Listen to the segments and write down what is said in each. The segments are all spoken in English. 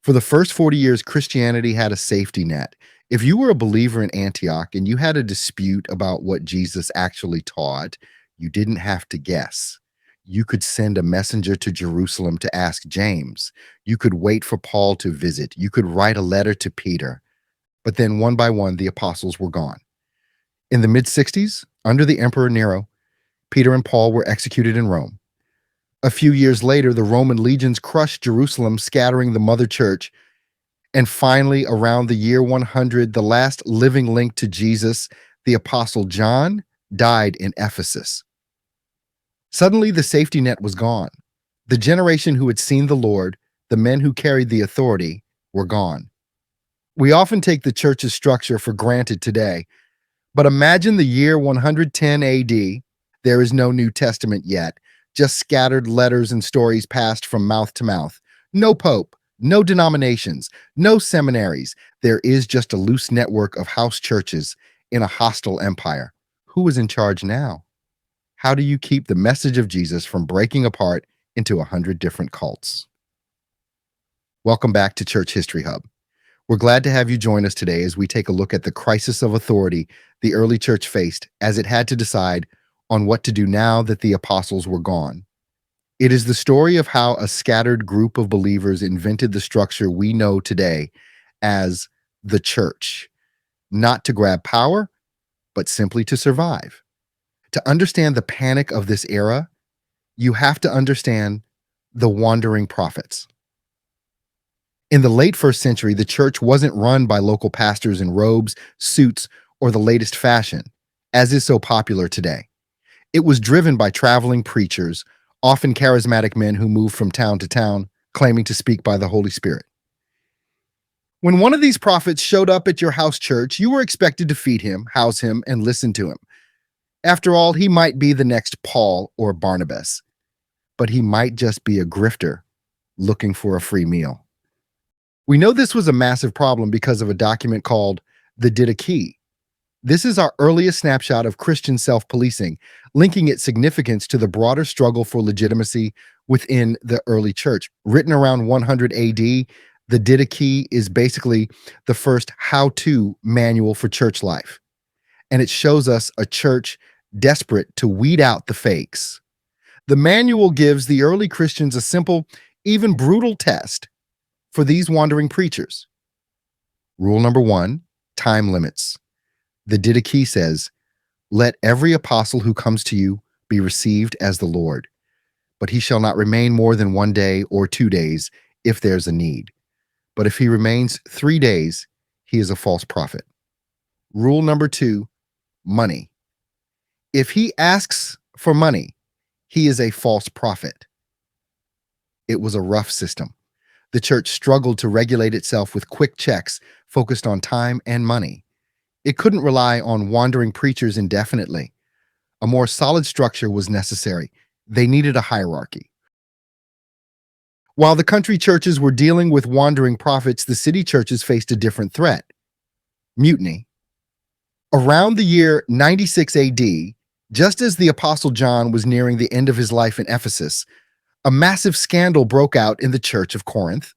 For the first 40 years, Christianity had a safety net. If you were a believer in Antioch and you had a dispute about what Jesus actually taught, you didn't have to guess. You could send a messenger to Jerusalem to ask James. You could wait for Paul to visit. You could write a letter to Peter. But then, one by one, the apostles were gone. In the mid 60s, under the Emperor Nero, Peter and Paul were executed in Rome. A few years later, the Roman legions crushed Jerusalem, scattering the mother church. And finally, around the year 100, the last living link to Jesus, the Apostle John, died in Ephesus. Suddenly, the safety net was gone. The generation who had seen the Lord, the men who carried the authority, were gone. We often take the church's structure for granted today, but imagine the year 110 AD. There is no New Testament yet, just scattered letters and stories passed from mouth to mouth. No pope, no denominations, no seminaries. There is just a loose network of house churches in a hostile empire. Who is in charge now? How do you keep the message of Jesus from breaking apart into 100 different cults? Welcome back to Church History Hub. We're glad to have you join us today as we take a look at the crisis of authority the early church faced as it had to decide on what to do now that the apostles were gone. It is the story of how a scattered group of believers invented the structure we know today as the church, not to grab power, but simply to survive. To understand the panic of this era, you have to understand the wandering prophets. In the late first century, the church wasn't run by local pastors in robes, suits, or the latest fashion, as is so popular today. It was driven by traveling preachers, often charismatic men who moved from town to town, claiming to speak by the Holy Spirit. When one of these prophets showed up at your house church, you were expected to feed him, house him, and listen to him. After all, he might be the next Paul or Barnabas, but he might just be a grifter looking for a free meal. We know this was a massive problem because of a document called the Didache. This is our earliest snapshot of Christian self-policing, linking its significance to the broader struggle for legitimacy within the early church. Written around 100 AD, the Didache is basically the first how-to manual for church life. And it shows us a church desperate to weed out the fakes. The manual gives the early Christians a simple, even brutal test for these wandering preachers. Rule number 1, time limits. The Didache says, "Let every apostle who comes to you be received as the Lord, but he shall not remain more than 1 day or 2 days if there's a need. But if he remains 3 days, he is a false prophet." Rule number 2, money. If he asks for money, he is a false prophet. It was a rough system. The church struggled to regulate itself with quick checks focused on time and money. It couldn't rely on wandering preachers indefinitely. A more solid structure was necessary. They needed a hierarchy. While the country churches were dealing with wandering prophets, the city churches faced a different threat: mutiny. Around the year 96 AD, just as the Apostle John was nearing the end of his life in Ephesus, a massive scandal broke out in the church of Corinth.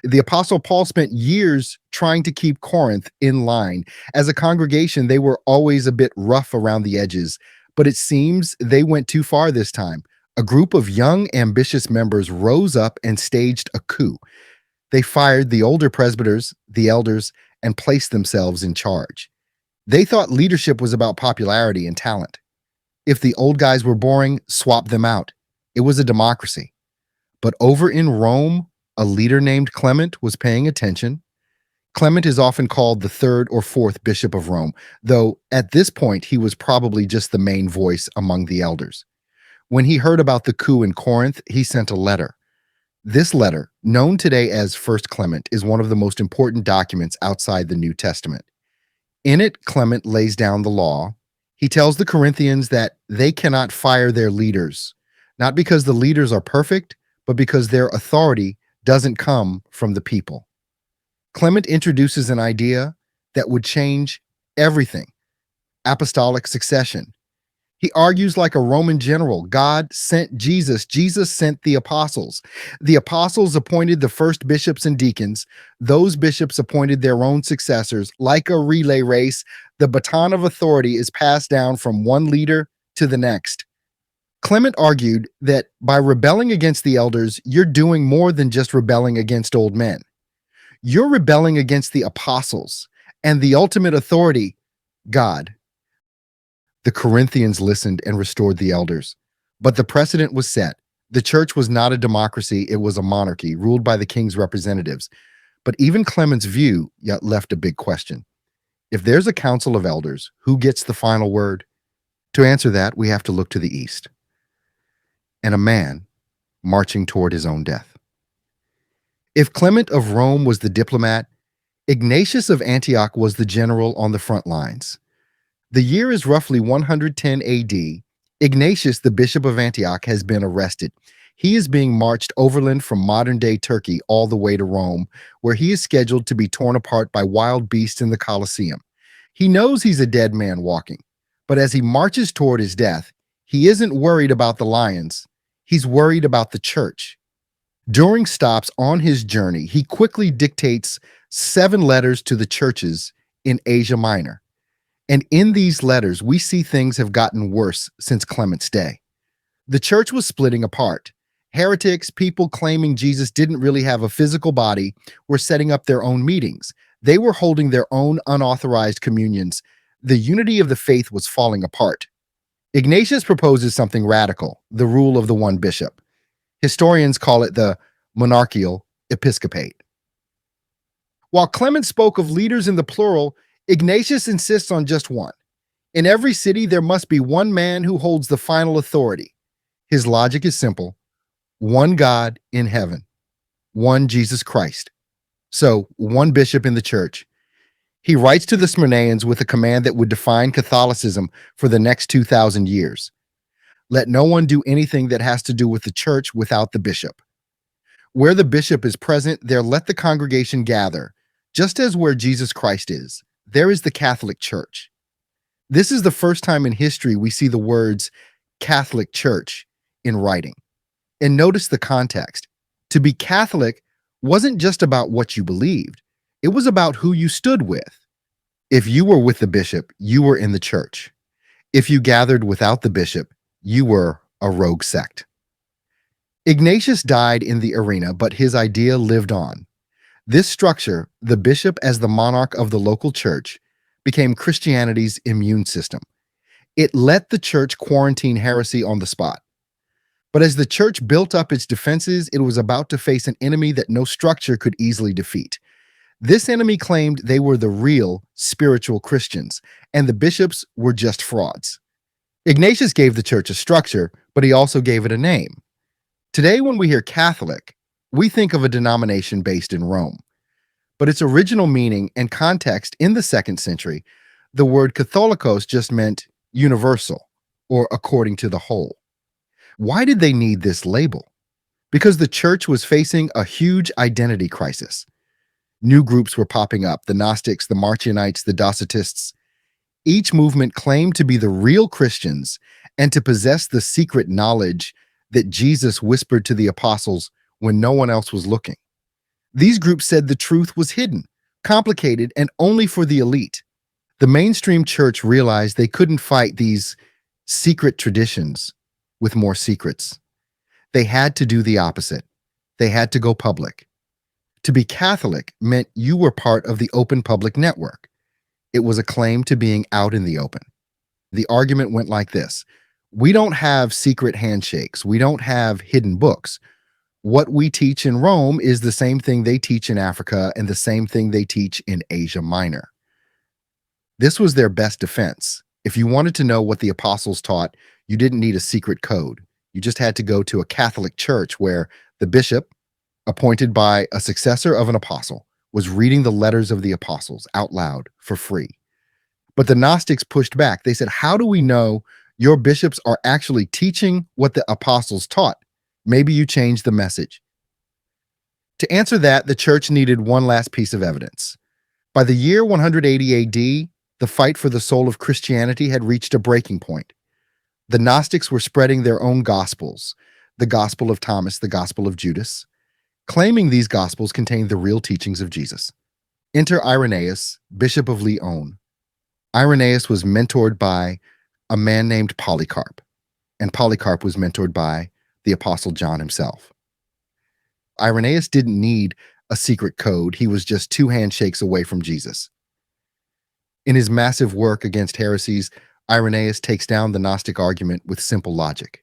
The Apostle Paul spent years trying to keep Corinth in line. As a congregation, they were always a bit rough around the edges, but it seems they went too far this time. A group of young, ambitious members rose up and staged a coup. They fired the older presbyters, the elders, and placed themselves in charge. They thought leadership was about popularity and talent. If the old guys were boring, swap them out. It was a democracy. But over in Rome, a leader named Clement was paying attention. Clement is often called the third or fourth bishop of Rome, though at this point he was probably just the main voice among the elders. When he heard about the coup in Corinth, he sent a letter. This letter, known today as First Clement, is one of the most important documents outside the New Testament. In it, Clement lays down the law. He tells the Corinthians that they cannot fire their leaders, not because the leaders are perfect, but because their authority doesn't come from the people. Clement introduces an idea that would change everything: apostolic succession. He argues like a Roman general. God sent Jesus. Jesus sent the apostles. The apostles appointed the first bishops and deacons. Those bishops appointed their own successors. Like a relay race, the baton of authority is passed down from one leader to the next. Clement argued that by rebelling against the elders, you're doing more than just rebelling against old men. You're rebelling against the apostles and the ultimate authority, God. The Corinthians listened and restored the elders. But the precedent was set. The church was not a democracy, it was a monarchy ruled by the king's representatives. But even Clement's view yet left a big question. If there's a council of elders, who gets the final word? To answer that, we have to look to the east. And a man marching toward his own death. If Clement of Rome was the diplomat, Ignatius of Antioch was the general on the front lines. The year is roughly 110 AD. Ignatius, the bishop of Antioch, has been arrested. He is being marched overland from modern-day Turkey all the way to Rome, where he is scheduled to be torn apart by wild beasts in the Colosseum. He knows he's a dead man walking, but as he marches toward his death, he isn't worried about the lions. He's worried about the church. During stops on his journey, he quickly dictates 7 letters to the churches in Asia Minor. And in these letters, we see things have gotten worse since Clement's day. The church was splitting apart. Heretics, people claiming Jesus didn't really have a physical body, were setting up their own meetings. They were holding their own unauthorized communions. The unity of the faith was falling apart. Ignatius proposes something radical, the rule of the one bishop. Historians call it the monarchial episcopate. While Clement spoke of leaders in the plural, Ignatius insists on just one. In every city, there must be one man who holds the final authority. His logic is simple. One God in heaven. One Jesus Christ. So, one bishop in the church. He writes to the Smyrnaeans with a command that would define Catholicism for the next 2,000 years. Let no one do anything that has to do with the church without the bishop. Where the bishop is present, there let the congregation gather, just as where Jesus Christ is. There is the Catholic Church. This is the first time in history we see the words Catholic Church in writing. And notice the context. To be Catholic wasn't just about what you believed. It was about who you stood with. If you were with the bishop, you were in the church. If you gathered without the bishop, you were a rogue sect. Ignatius died in the arena, but his idea lived on. This structure, the bishop as the monarch of the local church, became Christianity's immune system. It let the church quarantine heresy on the spot. But as the church built up its defenses, it was about to face an enemy that no structure could easily defeat. This enemy claimed they were the real spiritual Christians, and the bishops were just frauds. Ignatius gave the church a structure, but he also gave it a name. Today, when we hear Catholic, we think of a denomination based in Rome. But its original meaning and context in the 2nd century, the word Catholicos just meant universal, or according to the whole. Why did they need this label? Because the church was facing a huge identity crisis. New groups were popping up, the Gnostics, the Marcionites, the Docetists. Each movement claimed to be the real Christians and to possess the secret knowledge that Jesus whispered to the apostles when no one else was looking. These groups said the truth was hidden, complicated, and only for the elite. The mainstream church realized they couldn't fight these secret traditions with more secrets. They had to do the opposite. They had to go public. To be Catholic meant you were part of the open public network. It was a claim to being out in the open. The argument went like this. We don't have secret handshakes. We don't have hidden books. What we teach in Rome is the same thing they teach in Africa and the same thing they teach in Asia Minor. This was their best defense. If you wanted to know what the apostles taught, you didn't need a secret code. You just had to go to a Catholic church where the bishop, appointed by a successor of an apostle, was reading the letters of the apostles out loud for free. But the Gnostics pushed back. They said, how do we know your bishops are actually teaching what the apostles taught? Maybe you changed the message. To answer that, the church needed one last piece of evidence. By the year 180 AD, the fight for the soul of Christianity had reached a breaking point. The Gnostics were spreading their own gospels, the Gospel of Thomas, the Gospel of Judas, claiming these gospels contained the real teachings of Jesus. Enter Irenaeus, Bishop of Lyon. Irenaeus was mentored by a man named Polycarp, and Polycarp was mentored by the Apostle John himself. Irenaeus didn't need a secret code. He was just 2 handshakes away from Jesus. In his massive work against heresies, Irenaeus takes down the Gnostic argument with simple logic.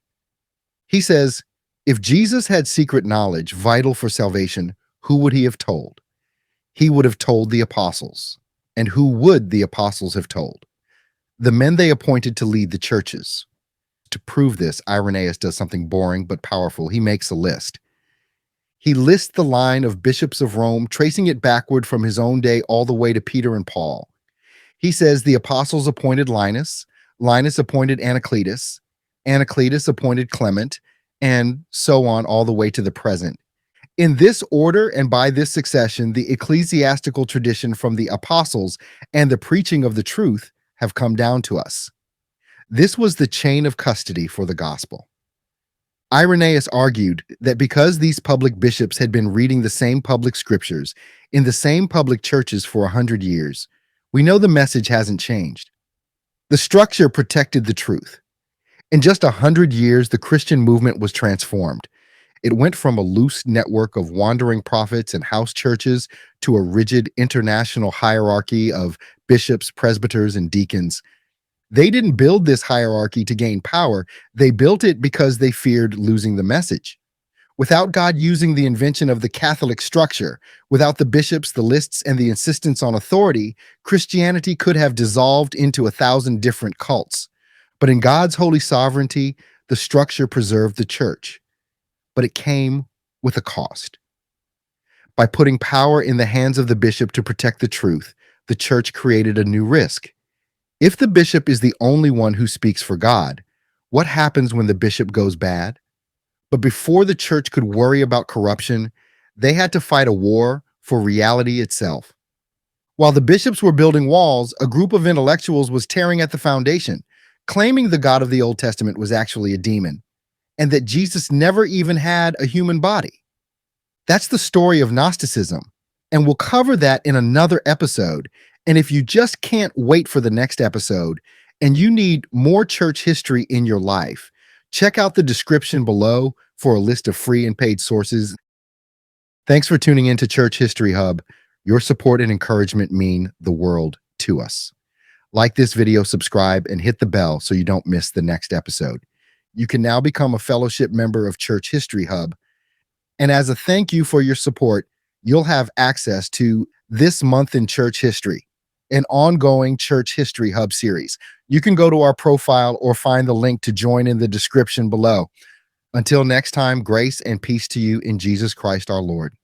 He says, if Jesus had secret knowledge vital for salvation, who would he have told? He would have told the apostles. And who would the apostles have told? The men they appointed to lead the churches. To prove this, Irenaeus does something boring but powerful. He makes a list. He lists the line of bishops of Rome, tracing it backward from his own day all the way to Peter and Paul. He says the apostles appointed Linus, Linus appointed Anacletus, Anacletus appointed Clement, and so on all the way to the present. In this order and by this succession, the ecclesiastical tradition from the apostles and the preaching of the truth have come down to us. This was the chain of custody for the gospel. Irenaeus argued that because these public bishops had been reading the same public scriptures in the same public churches for 100 years, we know the message hasn't changed. The structure protected the truth. In just 100 years, the Christian movement was transformed. It went from a loose network of wandering prophets and house churches to a rigid international hierarchy of bishops, presbyters, and deacons. They didn't build this hierarchy to gain power. They built it because they feared losing the message. Without God using the invention of the Catholic structure, without the bishops, the lists, and the insistence on authority, Christianity could have dissolved into 1,000 different cults. But in God's holy sovereignty, the structure preserved the church. But it came with a cost. By putting power in the hands of the bishop to protect the truth, the church created a new risk. If the bishop is the only one who speaks for God, what happens when the bishop goes bad? But before the church could worry about corruption, they had to fight a war for reality itself. While the bishops were building walls, a group of intellectuals was tearing at the foundation, claiming the God of the Old Testament was actually a demon, and that Jesus never even had a human body. That's the story of Gnosticism, and we'll cover that in another episode. And if you just can't wait for the next episode, and you need more church history in your life, check out the description below for a list of free and paid sources. Thanks for tuning in to Church History Hub. Your support and encouragement mean the world to us. Like this video, subscribe, and hit the bell so you don't miss the next episode. You can now become a fellowship member of Church History Hub. And as a thank you for your support, you'll have access to This Month in Church History, an ongoing Church History Hub series. You can go to our profile or find the link to join in the description below. Until next time, grace and peace to you in Jesus Christ our Lord.